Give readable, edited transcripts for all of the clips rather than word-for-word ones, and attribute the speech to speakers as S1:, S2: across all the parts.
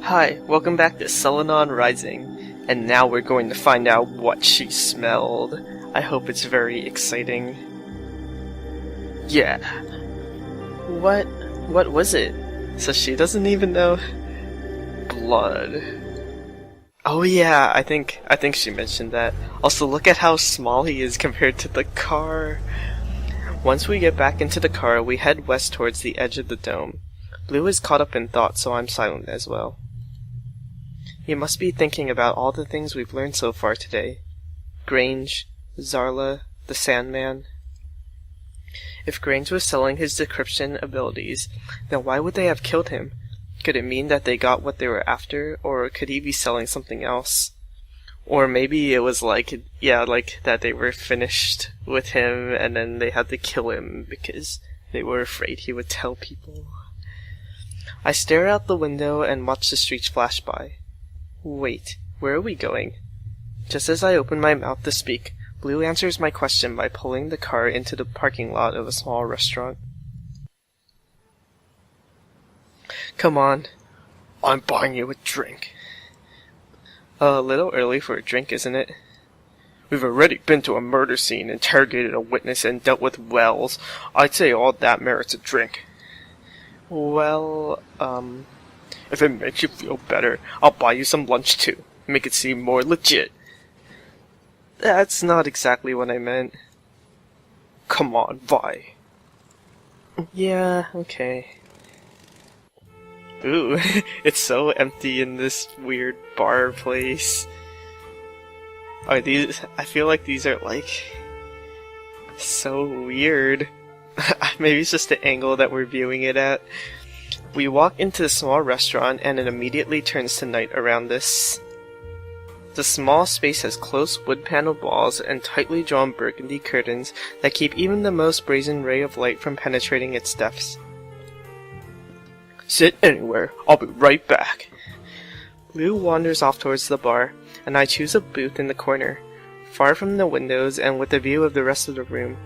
S1: Hi, welcome back to Selenon Rising, and now we're going to find out what she smelled. I hope it's very exciting. Yeah. What was it? So she doesn't even know? Blood. Oh yeah, I think she mentioned that. Also, look at how small he is compared to the car. Once we get back into the car, we head west towards the edge of the dome. Blue is caught up in thought, so I'm silent as well. He must be thinking about all the things we've learned so far today. Grange, Zarla, the Sandman. If Grange was selling his decryption abilities, then why would they have killed him? Could it mean that they got what they were after, or could he be selling something else? Or maybe it was like that they were finished with him and then they had to kill him because they were afraid he would tell people. I stare out the window and watch the streets flash by. Wait, where are we going? Just as I open my mouth to speak, Blue answers my question by pulling the car into the parking lot of a small restaurant. Come on. I'm buying you a drink. A little early for a drink, isn't it? We've already been to a murder scene, interrogated a witness, and dealt with Wells. I'd say all that merits a drink. Well, if it makes you feel better, I'll buy you some lunch too. Make it seem more legit. That's not exactly what I meant. Come on, buy. Yeah, okay. Ooh, it's so empty in this weird bar place. I feel like these are like so weird. Maybe it's just the angle that we're viewing it at. We walk into the small restaurant and it immediately turns to night around us. The small space has close wood-paneled walls and tightly drawn burgundy curtains that keep even the most brazen ray of light from penetrating its depths. Sit anywhere, I'll be right back. Blue wanders off towards the bar, and I choose a booth in the corner, far from the windows and with a view of the rest of the room.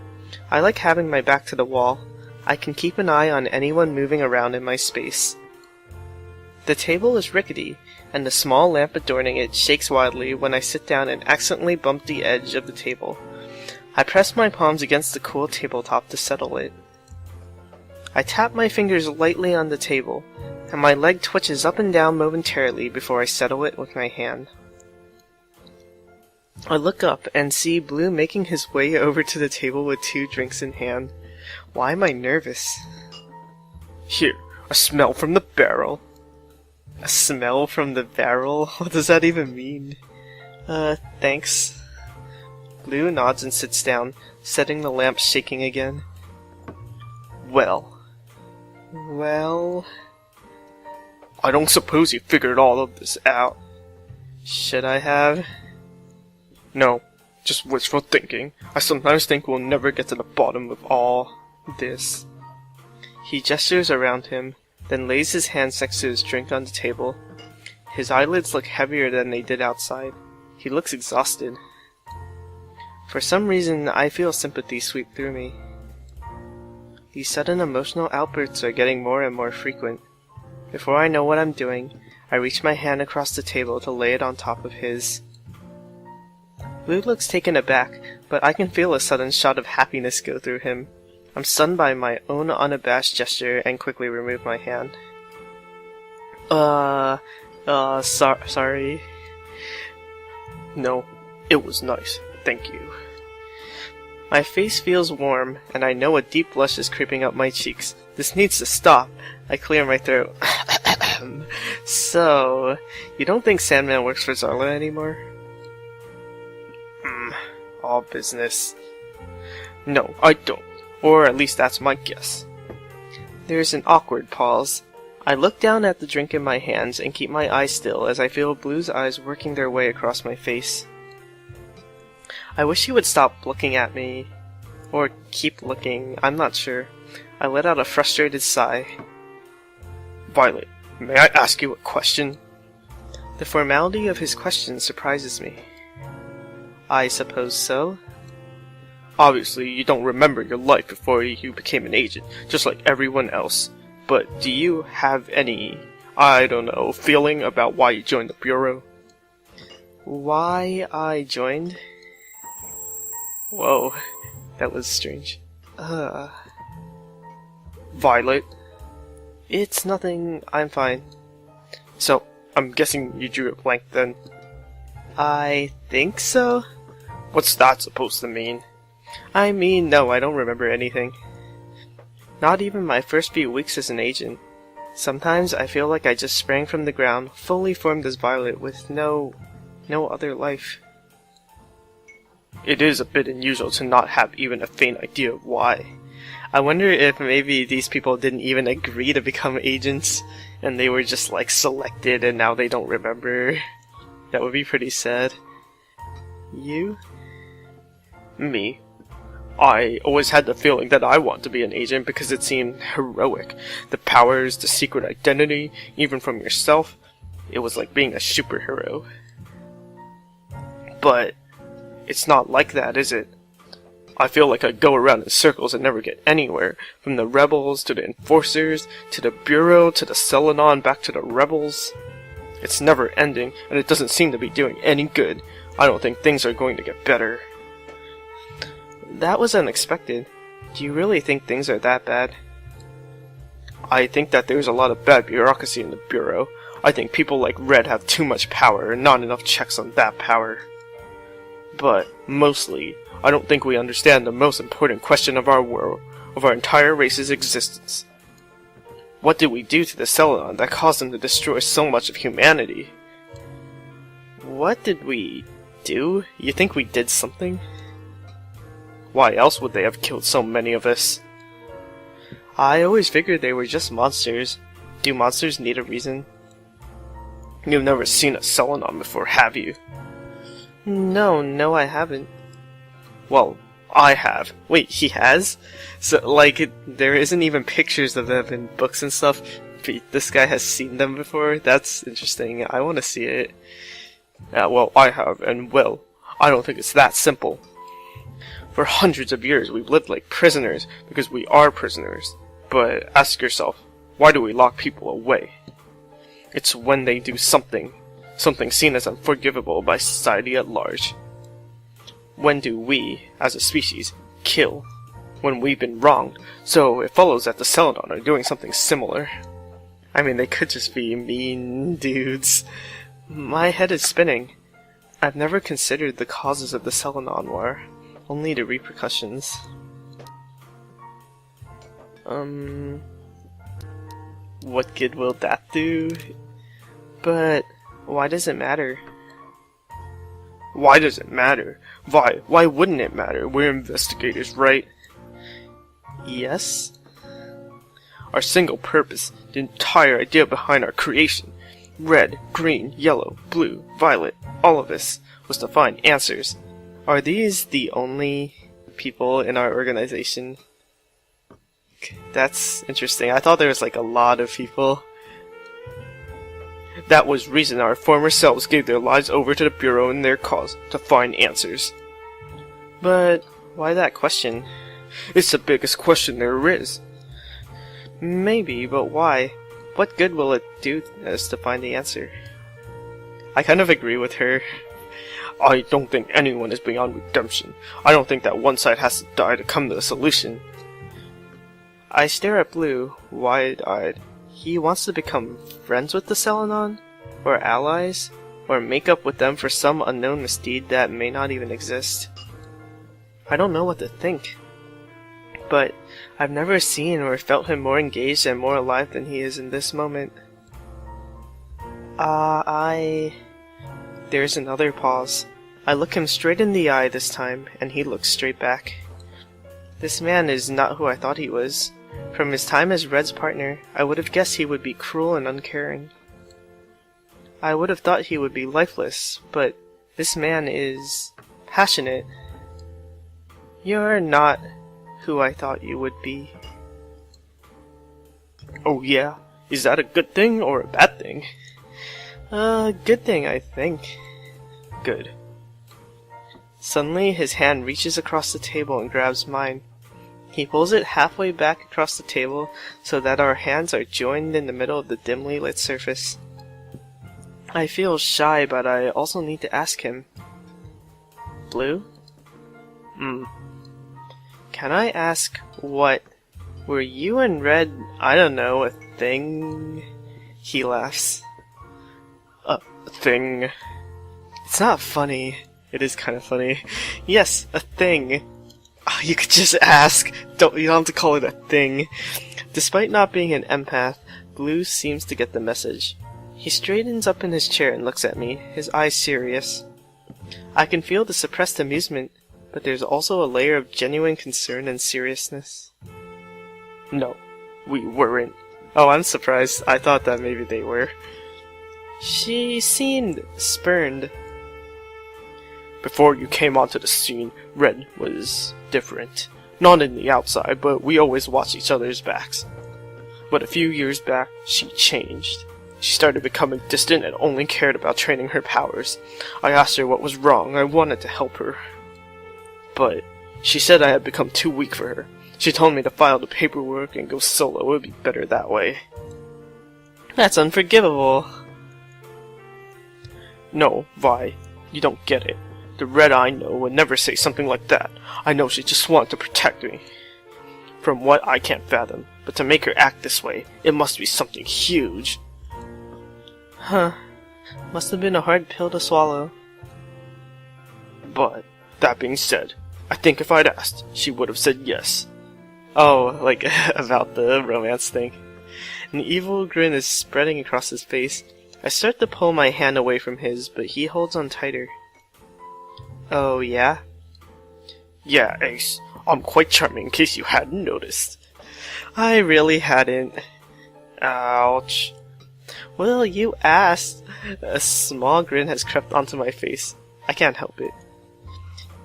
S1: I like having my back to the wall. I can keep an eye on anyone moving around in my space. The table is rickety, and the small lamp adorning it shakes wildly when I sit down and accidentally bump the edge of the table. I press my palms against the cool tabletop to settle it. I tap my fingers lightly on the table, and my leg twitches up and down momentarily before I settle it with my hand. I look up and see Blue making his way over to the table with 2 drinks in hand. Why am I nervous? Here, a smell from the barrel. A smell from the barrel? What does that even mean? Thanks. Blue nods and sits down, setting the lamp shaking again. Well, I don't suppose you figured all of this out. Should I have? No, just wishful thinking. I sometimes think we'll never get to the bottom of all this. He gestures around him, then lays his hands next to his drink on the table. His eyelids look heavier than they did outside. He looks exhausted. For some reason, I feel sympathy sweep through me. These sudden emotional outbursts are getting more and more frequent. Before I know what I'm doing, I reach my hand across the table to lay it on top of his. Blue looks taken aback, but I can feel a sudden shot of happiness go through him. I'm stunned by my own unabashed gesture and quickly remove my hand. Sorry. No, it was nice. Thank you. My face feels warm, and I know a deep blush is creeping up my cheeks. This needs to stop. I clear my throat. So, you don't think Sandman works for Zarla anymore? All business. No, I don't. Or at least that's my guess. There's an awkward pause. I look down at the drink in my hands and keep my eyes still as I feel Blue's eyes working their way across my face. I wish he would stop looking at me. Or keep looking, I'm not sure. I let out a frustrated sigh. Violet, may I ask you a question? The formality of his question surprises me. I suppose so. Obviously, you don't remember your life before you became an agent, just like everyone else. But do you have any I don't know, feeling about why you joined the Bureau? Why I joined? Whoa, that was strange. Violet? It's nothing, I'm fine. So, I'm guessing you drew a blank then? I think so? What's that supposed to mean? I mean, no, I don't remember anything. Not even my first few weeks as an agent. Sometimes I feel like I just sprang from the ground, fully formed as Violet, with no other life. It is a bit unusual to not have even a faint idea of why. I wonder if maybe these people didn't even agree to become agents, and they were just like selected and now they don't remember. That would be pretty sad. You? Me. I always had the feeling that I want to be an agent because it seemed heroic. The powers, the secret identity, even from yourself. It was like being a superhero. But it's not like that, is it? I feel like I go around in circles and never get anywhere. From the rebels, to the enforcers, to the Bureau, to the Selenon, back to the rebels. It's never ending, and it doesn't seem to be doing any good. I don't think things are going to get better. That was unexpected. Do you really think things are that bad? I think that there's a lot of bad bureaucracy in the Bureau. I think people like Red have too much power and not enough checks on that power. But, mostly, I don't think we understand the most important question of our world, of our entire race's existence. What did we do to the Selenon that caused them to destroy so much of humanity? What did we do? You think we did something? Why else would they have killed so many of us? I always figured they were just monsters. Do monsters need a reason? You've never seen a Selenon before, have you? No, I haven't. Well, I have. Wait, he has? So, like, there isn't even pictures of them in books and stuff. But this guy has seen them before? That's interesting. I want to see it. Well, I have, and well, I don't think it's that simple. For hundreds of years, we've lived like prisoners, because we are prisoners. But ask yourself, why do we lock people away? It's when they do something seen as unforgivable by society at large. When do we, as a species, kill? When we've been wronged, so it follows that the Selenon are doing something similar. I mean, they could just be mean dudes. My head is spinning. I've never considered the causes of the Selenon War, only the repercussions. What good will that do? But why does it matter? Why does it matter? Why wouldn't it matter? We're investigators, right? Yes? Our single purpose, the entire idea behind our creation, red, green, yellow, blue, violet, all of us, was to find answers. Are these the only people in our organization? That's interesting. I thought there was like a lot of people. That was reason our former selves gave their lives over to the Bureau in their cause, to find answers. But why that question? It's the biggest question there is. Maybe, but why? What good will it do us to find the answer? I kind of agree with her. I don't think anyone is beyond redemption. I don't think that one side has to die to come to a solution. I stare at Blue, wide-eyed. He wants to become friends with the Selenon? Or allies? Or make up with them for some unknown misdeed that may not even exist? I don't know what to think. But I've never seen or felt him more engaged and more alive than he is in this moment. There's another pause. I look him straight in the eye this time, and he looks straight back. This man is not who I thought he was. From his time as Red's partner, I would have guessed he would be cruel and uncaring. I would have thought he would be lifeless, but this man is passionate. You're not who I thought you would be. Oh yeah? Is that a good thing or a bad thing? Good thing, I think. Good. Suddenly, his hand reaches across the table and grabs mine. He pulls it halfway back across the table so that our hands are joined in the middle of the dimly lit surface. I feel shy, but I also need to ask him. Blue? Can I ask what? Were you and Red, I don't know, a thing? He laughs. A thing? It's not funny. It is kind of funny. Yes, a thing. Oh, you could just ask. You don't have to call it a thing. Despite not being an empath, Blue seems to get the message. He straightens up in his chair and looks at me, his eyes serious. I can feel the suppressed amusement, but there's also a layer of genuine concern and seriousness. No, we weren't. Oh, I'm surprised. I thought that maybe they were. She seemed spurned. Before you came onto the scene, Red was different. Not in the outside, but we always watched each other's backs. But a few years back, she changed. She started becoming distant and only cared about training her powers. I asked her what was wrong. I wanted to help her. But she said I had become too weak for her. She told me to file the paperwork and go solo. It would be better that way. That's unforgivable. No, Vi, you don't get it. The Red I know would never say something like that. I know she just wanted to protect me. From what I can't fathom. But to make her act this way, it must be something huge. Huh. Must have been a hard pill to swallow. But, that being said, I think if I'd asked, she would have said yes. Oh, like, about the romance thing. An evil grin is spreading across his face. I start to pull my hand away from his, but he holds on tighter. Oh, yeah? Yeah, Ace. I'm quite charming in case you hadn't noticed. I really hadn't. Ouch. Well, you asked. A small grin has crept onto my face. I can't help it.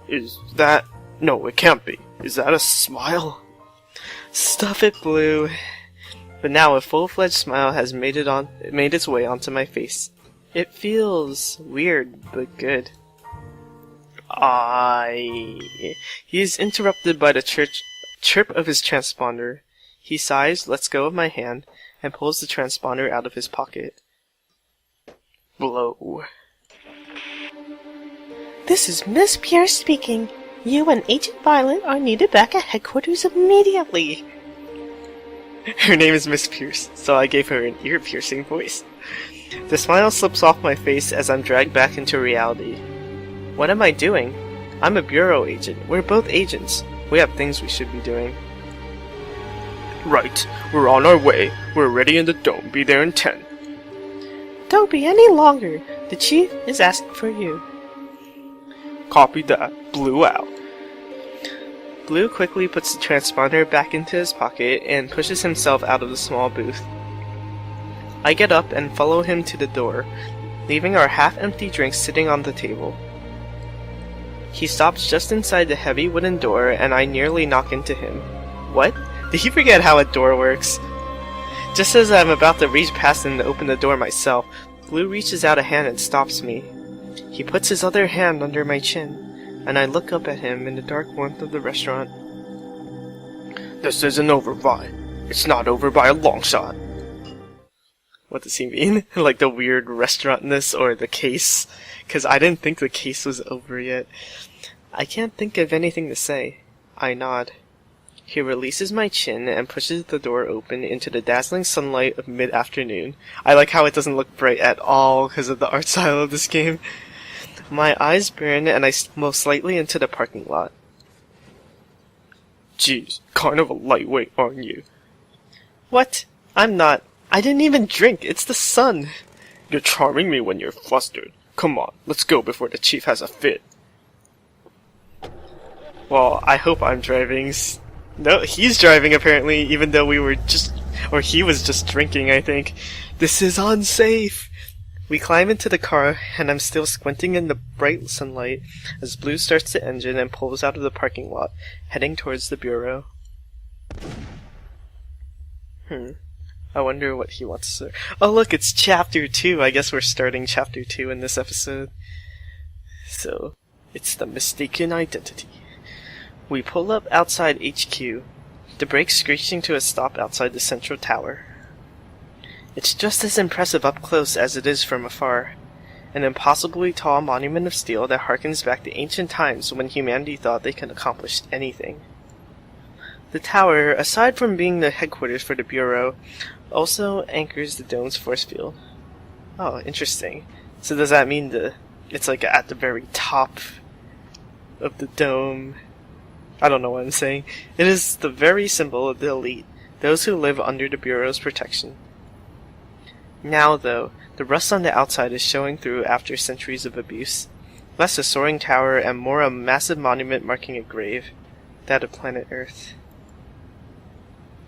S1: Is that... No, it can't be. Is that a smile? Stuff it, Blue. But now a full-fledged smile has made its way onto my face. It feels weird, but good. He is interrupted by the chirp of his transponder. He sighs, lets go of my hand, and pulls the transponder out of his pocket. Blow.
S2: This is Miss Pierce speaking. You and Agent Violet are needed back at headquarters immediately.
S1: Her name is Miss Pierce, so I gave her an ear-piercing voice. The smile slips off my face as I'm dragged back into reality. What am I doing? I'm a bureau agent. We're both agents. We have things we should be doing. Right. We're on our way. We're ready in the dome. Be there in 10.
S2: Don't be any longer. The chief is asking for you.
S1: Copy that. Blue out. Blue quickly puts the transponder back into his pocket and pushes himself out of the small booth. I get up and follow him to the door, leaving our half-empty drinks sitting on the table. He stops just inside the heavy wooden door, and I nearly knock into him. What? Did he forget how a door works? Just as I'm about to reach past him to open the door myself, Blue reaches out a hand and stops me. He puts his other hand under my chin, and I look up at him in the dark warmth of the restaurant. This isn't over, Vi. It's not over by a long shot. What does he mean? Like the weird restaurantness or the case? Because I didn't think the case was over yet. I can't think of anything to say. I nod. He releases my chin and pushes the door open into the dazzling sunlight of mid-afternoon. I like how it doesn't look bright at all because of the art style of this game. My eyes burn and I stumble slightly into the parking lot. Jeez, kind of a lightweight, aren't you? What? I'm not. I didn't even drink. It's the sun. You're charming me when you're flustered. Come on, let's go before the chief has a fit. Well, I hope I'm driving. No, he's driving apparently, even though we were just... Or he was just drinking, I think. This is unsafe! We climb into the car, and I'm still squinting in the bright sunlight as Blue starts the engine and pulls out of the parking lot, heading towards the bureau. I wonder what he wants to say. Oh look, it's Chapter 2! I guess we're starting Chapter 2 in this episode. So, it's the mistaken identity. We pull up outside HQ. the brakes screeching to a stop outside the central tower. It's just as impressive up close as it is from afar. An impossibly tall monument of steel that harkens back to ancient times when humanity thought they could accomplish anything. The tower, aside from being the headquarters for the Bureau, also anchors the dome's force field. Oh, interesting. So does that mean it's like at the very top of the dome? I don't know what I'm saying. It is the very symbol of the elite, those who live under the Bureau's protection. Now, though, the rust on the outside is showing through after centuries of abuse. Less a soaring tower and more a massive monument marking a grave, that of planet Earth.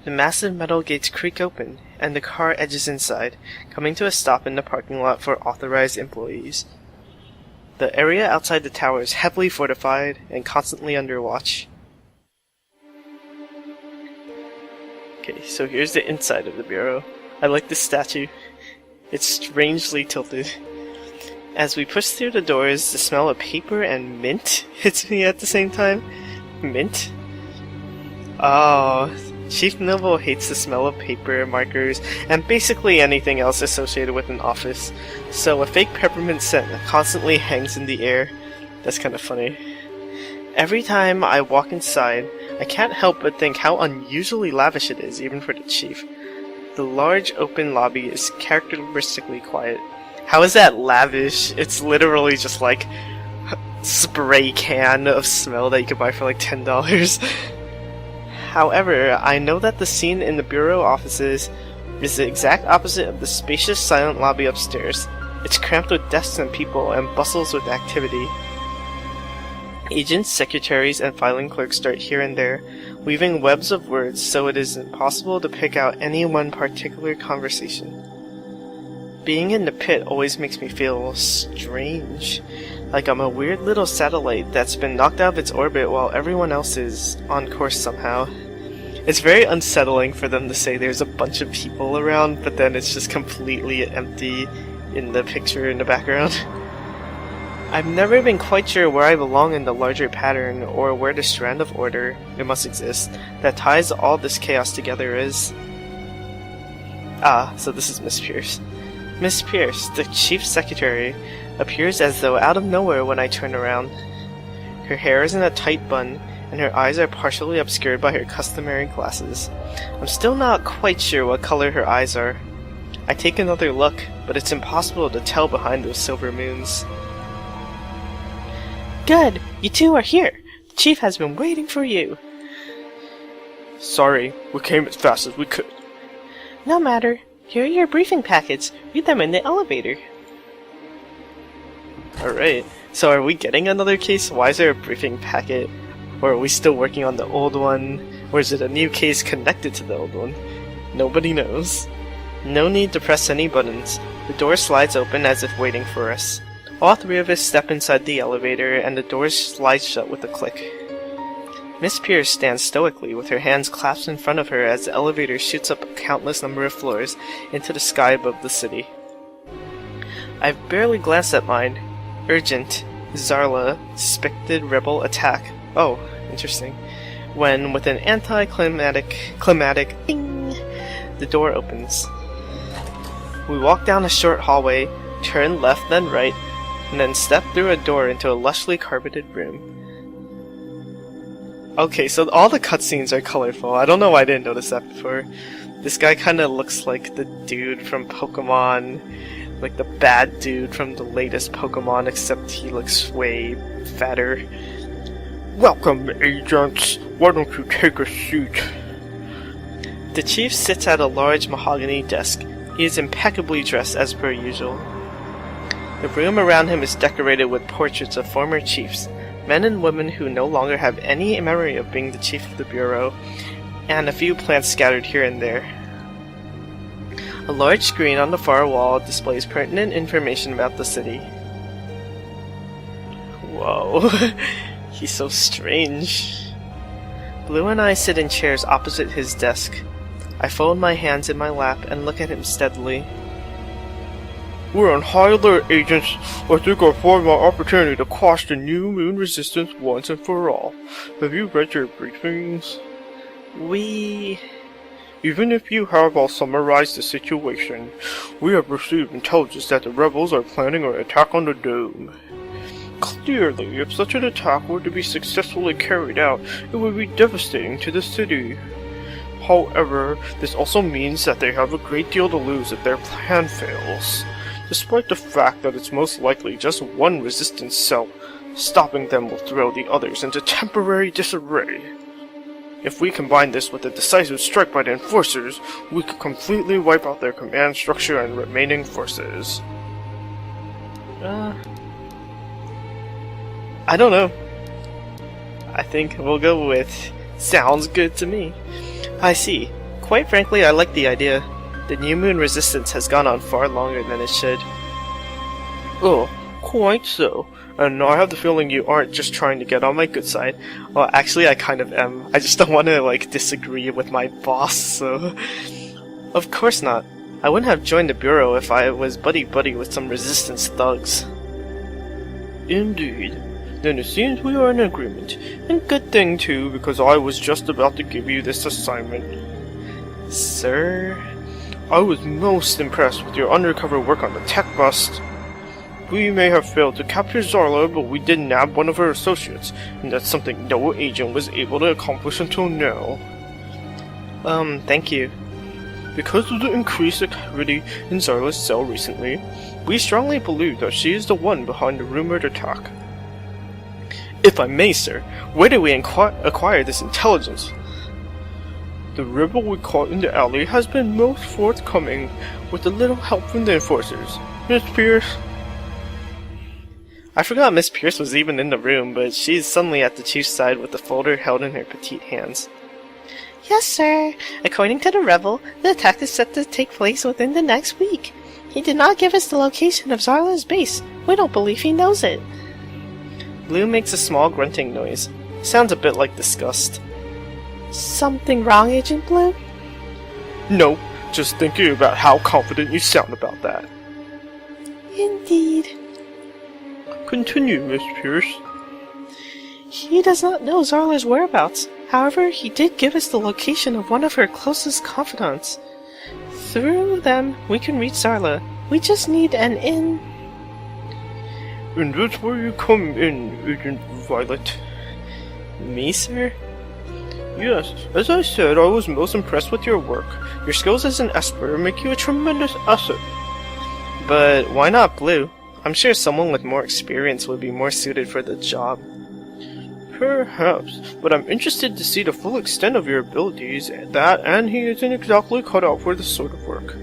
S1: The massive metal gates creak open, and the car edges inside, coming to a stop in the parking lot for authorized employees. The area outside the tower is heavily fortified and constantly under watch. Okay, so here's the inside of the Bureau. I like this statue. It's strangely tilted. As we push through the doors, the smell of paper and mint hits me at the same time. Mint? Oh, Chief Noble hates the smell of paper, markers, and basically anything else associated with an office, so a fake peppermint scent constantly hangs in the air. That's kind of funny. Every time I walk inside, I can't help but think how unusually lavish it is, even for the Chief. The large open lobby is characteristically quiet. How is that lavish? It's literally just like a spray can of smell that you could buy for like $10. However, I know that the scene in the Bureau offices is the exact opposite of the spacious, silent lobby upstairs. It's cramped with desks and people and bustles with activity. Agents, secretaries, and filing clerks dart here and there, weaving webs of words so it is impossible to pick out any one particular conversation. Being in the pit always makes me feel strange, like I'm a weird little satellite that's been knocked out of its orbit while everyone else is on course somehow. It's very unsettling for them to say there's a bunch of people around, but then it's just completely empty in the picture in the background. I've never been quite sure where I belong in the larger pattern, or where the strand of order, it must exist, that ties all this chaos together is. Ah, so this is Miss Pierce. Miss Pierce, the Chief Secretary, appears as though out of nowhere when I turn around. Her hair is in a tight bun, and her eyes are partially obscured by her customary glasses. I'm still not quite sure what color her eyes are. I take another look, but it's impossible to tell behind those silver moons.
S2: Good! You two are here! The Chief has been waiting for you!
S1: Sorry, we came as fast as we could.
S2: No matter. Here are your briefing packets. Read them in the elevator.
S1: Alright, so are we getting another case? Why is there a briefing packet? Or are we still working on the old one? Or is it a new case connected to the old one? Nobody knows. No need to press any buttons. The door slides open as if waiting for us. All three of us step inside the elevator, and the doors slide shut with a click. Miss Pierce stands stoically with her hands clasped in front of her as the elevator shoots up a countless number of floors into the sky above the city. I've barely glanced at mine. Urgent. Zarla. Suspected rebel attack. Oh, interesting. When, with an climatic ding, the door opens. We walk down a short hallway, turn left then right, and then step through a door into a lushly carpeted room. Okay, so all the cutscenes are colorful. I don't know why I didn't notice that before. This guy kinda looks like the dude from Pokemon, like the bad dude from the latest Pokemon, except he looks way fatter. Welcome, agents. Why don't you take a seat? The Chief sits at a large mahogany desk. He is impeccably dressed as per usual. The room around him is decorated with portraits of former chiefs, men and women who no longer have any memory of being the chief of the Bureau, and a few plants scattered here and there. A large screen on the far wall displays pertinent information about the city. Whoa, he's so strange. Blue and I sit in chairs opposite his desk. I fold my hands in my lap and look at him steadily. We're on high alert, agents. I think I'll find my opportunity to quash the new moon resistance once and for all. Have you read your briefings?
S3: Even if you have, I'll summarize the situation. We have received intelligence that the rebels are planning an attack on the dome. Clearly, if such an attack were to be successfully carried out, it would be devastating to the city. However, this also means that they have a great deal to lose if their plan fails. Despite the fact that it's most likely just one resistance cell, stopping them will throw the others into temporary disarray. If we combine this with a decisive strike by the enforcers, we could completely wipe out their command structure and remaining forces.
S1: I don't know. I think we'll go with sounds good to me. I see. Quite frankly, I like the idea. The New Moon resistance has gone on far longer than it should.
S3: Oh, quite so. And I have the feeling you aren't just trying to get on my good side.
S1: Well, actually, I kind of am. I just don't want to, disagree with my boss, so... Of course not. I wouldn't have joined the Bureau if I was buddy-buddy with some resistance thugs.
S3: Indeed. Then it seems we are in agreement. And good thing, too, because I was just about to give you this assignment.
S1: Sir?
S3: I was most impressed with your undercover work on the tech bust. We may have failed to capture Zarla, but we did nab one of her associates, and that's something no agent was able to accomplish until now.
S1: Thank you.
S3: Because of the increased activity in Zarla's cell recently, we strongly believe that she is the one behind the rumored attack.
S1: If I may, sir, where did we acquire this intelligence?
S3: The rebel we caught in the alley has been most forthcoming, with a little help from the enforcers. Miss Pierce?
S1: I forgot Miss Pierce was even in the room, but she's suddenly at the chief's side with the folder held in her petite hands.
S2: Yes, sir. According to the rebel, the attack is set to take place within the next week. He did not give us the location of Zarla's base. We don't believe he knows it.
S1: Blue makes a small grunting noise. Sounds a bit like disgust.
S2: Something wrong, Agent Blue?
S3: No, just thinking about how confident you sound about that.
S2: Indeed.
S3: Continue, Miss Pierce.
S2: He does not know Zarla's whereabouts. However, he did give us the location of one of her closest confidants. Through them, we can reach Zarla. We just need an in.
S3: And that's where you come in, Agent Violet.
S1: Me, sir?
S3: Yes, as I said, I was most impressed with your work. Your skills as an Esper make you a tremendous asset.
S1: But why not Blue? I'm sure someone with more experience would be more suited for the job.
S3: Perhaps, but I'm interested to see the full extent of your abilities, and he isn't exactly cut out for this sort of work.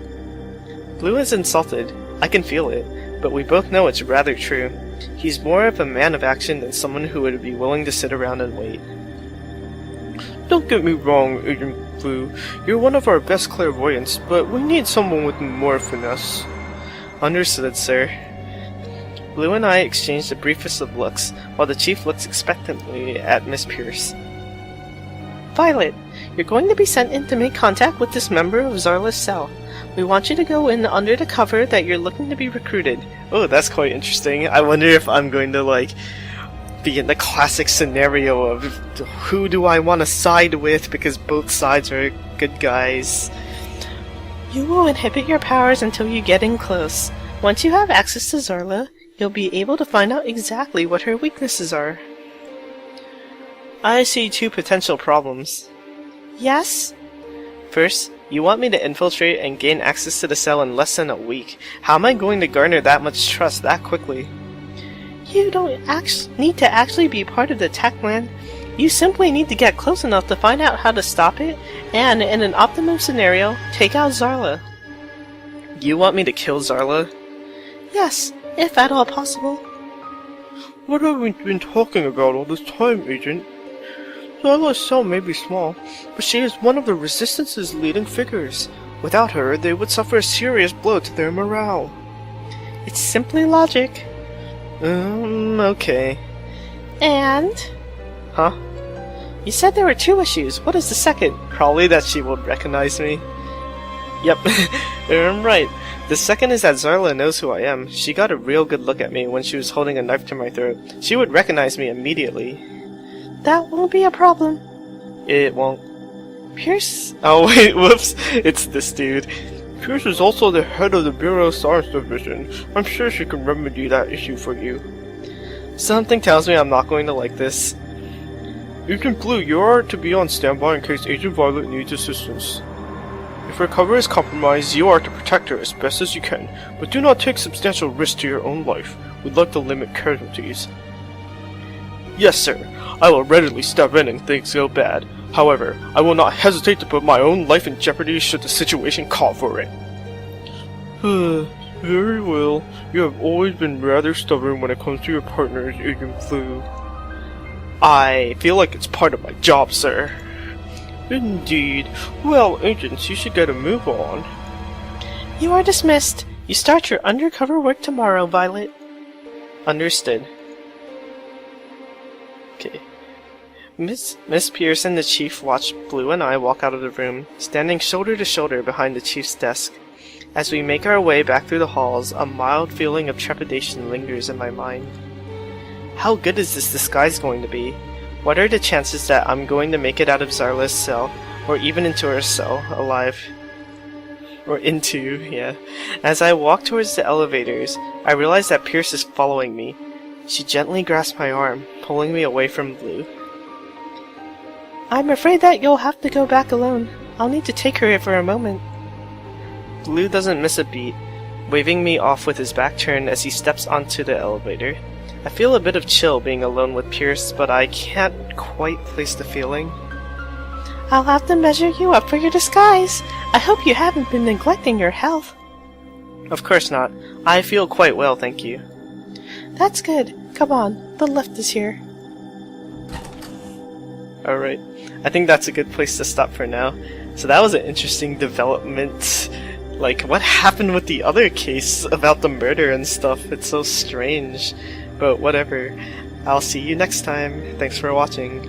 S1: Blue is insulted. I can feel it, but we both know it's rather true. He's more of a man of action than someone who would be willing to sit around and wait.
S3: Don't get me wrong, Agent Blue. You're one of our best clairvoyants, but we need someone with more finesse.
S1: Understood, sir. Blue and I exchanged the briefest of looks, while the chief looks expectantly at Miss Pierce.
S2: Violet, you're going to be sent in to make contact with this member of Zarla's cell. We want you to go in under the cover that you're looking to be recruited.
S1: Oh, that's quite interesting. I wonder if I'm going to, be in the classic scenario of who do I want to side with because both sides are good guys.
S2: You will inhibit your powers until you get in close. Once you have access to Zarla, you'll be able to find out exactly what her weaknesses are.
S1: I see two potential problems.
S2: Yes?
S1: First, you want me to infiltrate and gain access to the cell in less than a week. How am I going to garner that much trust that quickly?
S2: You don't need to actually be part of the attack plan. You simply need to get close enough to find out how to stop it, and in an optimum scenario, take out Zarla.
S1: You want me to kill Zarla?
S2: Yes, if at all possible.
S3: What have we been talking about all this time, Agent? Zarla's cell may be small, but she is one of the Resistance's leading figures. Without her, they would suffer a serious blow to their morale.
S2: It's simply logic.
S1: Okay.
S2: And?
S1: Huh?
S2: You said there were two issues. What is the second?
S1: Probably that she will recognize me. Yep, I'm right. The second is that Zarla knows who I am. She got a real good look at me when she was holding a knife to my throat. She would recognize me immediately.
S2: That won't be a problem.
S1: It won't.
S2: Pierce...
S1: Oh wait, whoops. It's this dude.
S3: Pierce is also the head of the Bureau Science Division. I'm sure she can remedy that issue for you.
S1: Something tells me I'm not going to like this.
S3: Agent Blue, you are to be on standby in case Agent Violet needs assistance. If her cover is compromised, you are to protect her as best as you can, but do not take substantial risk to your own life. We'd like to limit casualties. Yes, sir. I will readily step in if things go bad. However, I will not hesitate to put my own life in jeopardy should the situation call for it. Very well. You have always been rather stubborn when it comes to your partners, Agent Blue.
S1: I feel like it's part of my job, sir.
S3: Indeed. Well, agents, you should get a move on.
S2: You are dismissed. You start your undercover work tomorrow, Violet.
S1: Understood. Okay. Miss Pierce and the Chief watch Blue and I walk out of the room, standing shoulder to shoulder behind the Chief's desk. As we make our way back through the halls, a mild feeling of trepidation lingers in my mind. How good is this disguise going to be? What are the chances that I'm going to make it out of Zarla's cell, or even into her cell, alive? Or into, yeah. As I walk towards the elevators, I realize that Pierce is following me. She gently grasps my arm, pulling me away from Blue.
S2: I'm afraid that you'll have to go back alone. I'll need to take her for a moment.
S1: Blue doesn't miss a beat, waving me off with his back turned as he steps onto the elevator. I feel a bit of chill being alone with Pierce, but I can't quite place the feeling.
S2: I'll have to measure you up for your disguise. I hope you haven't been neglecting your health.
S1: Of course not. I feel quite well, thank you.
S2: That's good. Come on, the lift is here.
S1: Alright, I think that's a good place to stop for now. So that was an interesting development. Like, what happened with the other case about the murder and stuff? It's so strange. But whatever. I'll see you next time. Thanks for watching.